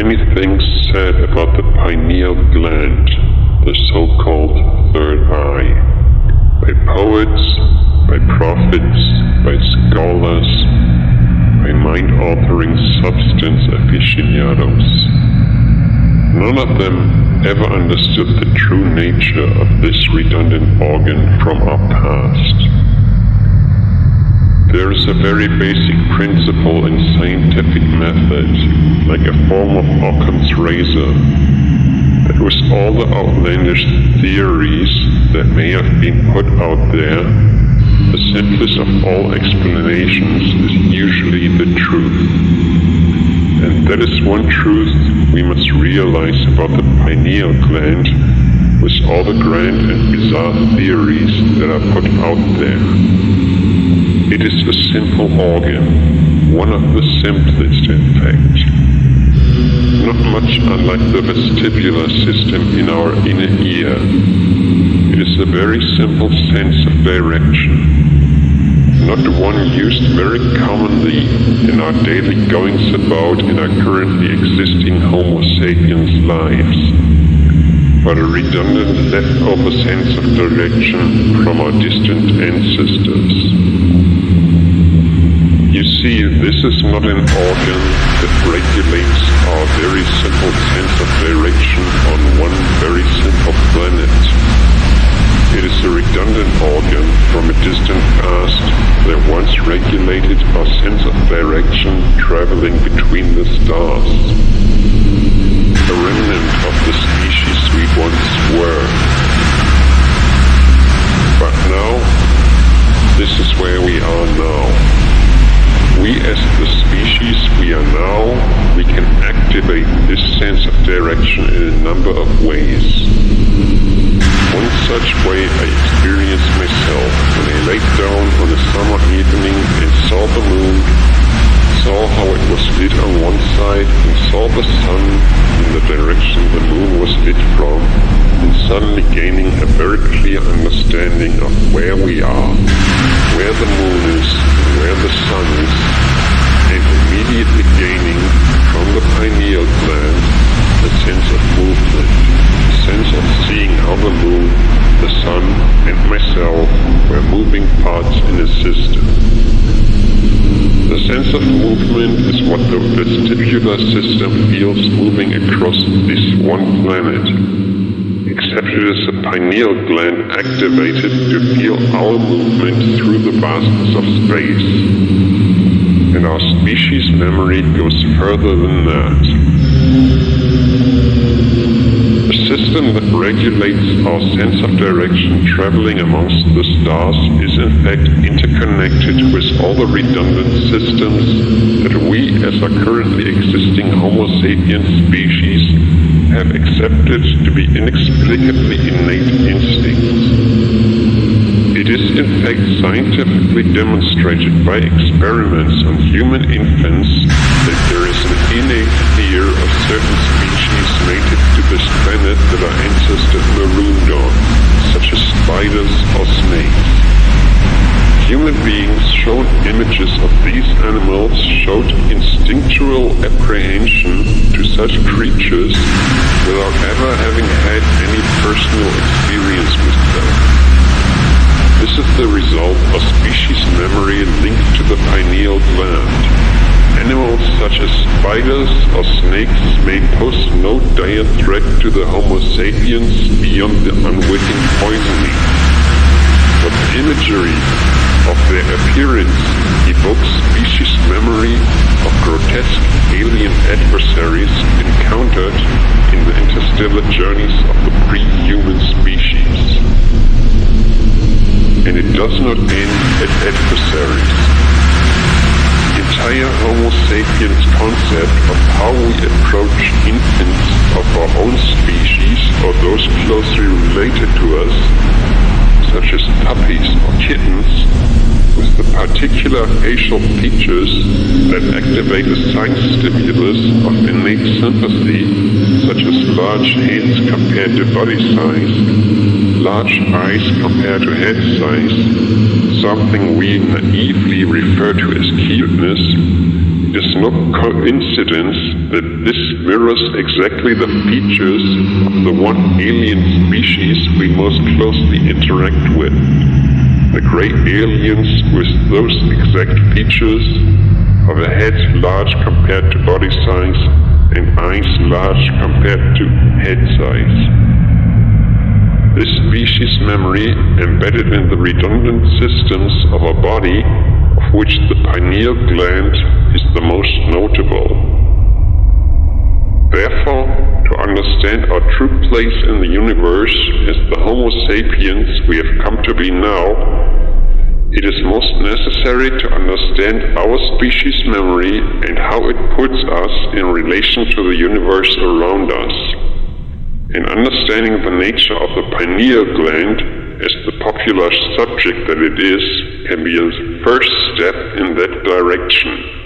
many things said about the pineal gland, the so-called third eye, by poets, by prophets, by scholars, by mind-altering substance aficionados. None of them ever understood the true nature of this redundant organ from our past. There is a very basic principle in scientific method, like a form of Occam's razor, that with all the outlandish theories that may have been put out there, the simplest of all explanations is usually the truth. And that is one truth we must realize about the pineal gland with all the grand and bizarre theories that are put out there. It is a simple organ, one of the simplest in fact. Not much unlike the vestibular system in our inner ear. It is a very simple sense of direction, not one used very commonly in our daily goings about in our currently existing Homo sapiens lives, but a redundant leftover sense of direction from our distant ancestors. You see, this is not an organ that regulates our very simple sense of direction on one very simple planet. It is a redundant organ from a distant past that once regulated our sense of direction traveling between the stars. A remnant of the species we once were. But now, this is where we are now. We as the species we are now, we can activate this sense of direction in a number of ways. One such way I experienced myself when I laid down on a summer evening and saw the moon, saw how it was lit on one side and saw the sun in the direction the moon was lit from, and suddenly gaining a very clear understanding of where we are, where the moon is, and where the sun is, and immediately gaining from the pineal gland a sense of movement, a sense of seeing how the moon, the sun, and myself were moving parts in a system. The sense of movement is what the vestibular system feels moving across this one planet, except it is the pineal gland activated to feel our movement through the vastness of space. And our species memory goes further than that. The system that regulates our sense of direction traveling amongst the stars is in fact interconnected with all the redundant systems that we as a currently existing Homo sapiens species have accepted to be inexplicably innate instincts. It is in fact scientifically demonstrated by experiments on human infants that there is an innate fear of certain species native to this planet that our ancestors marooned on, such as spiders or snakes. Human beings showed images of these animals, showed instinctual apprehension to such creatures without ever having had any personal experience with them. This is the result of species memory linked to the pineal gland. Animals such as spiders or snakes may pose no dire threat to the Homo sapiens beyond the unwitting poisoning. But the imagery of their appearance evokes species memory of grotesque alien adversaries encountered in the interstellar journeys of the pre-human species. And it does not end at adversaries. The entire Homo sapiens concept of how we approach infants of our own species or those closely related to us, such as puppies or kittens, with the particular facial features that activate a sense stimulus of innate sympathy, such as large heads compared to body size, large eyes compared to head size, something we naively refer to as cuteness, It is no coincidence that this mirrors exactly the features of the one alien species we most closely interact with. The grey aliens with those exact features of a head large compared to body size and eyes large compared to head size. This species memory embedded in the redundant systems of our body, of which the pineal gland is the most notable. Therefore, to understand our true place in the universe as the Homo sapiens we have come to be now, it is most necessary to understand our species memory and how it puts us in relation to the universe around us. And understanding the nature of the pineal gland as the popular subject that it is can be a first step in that direction.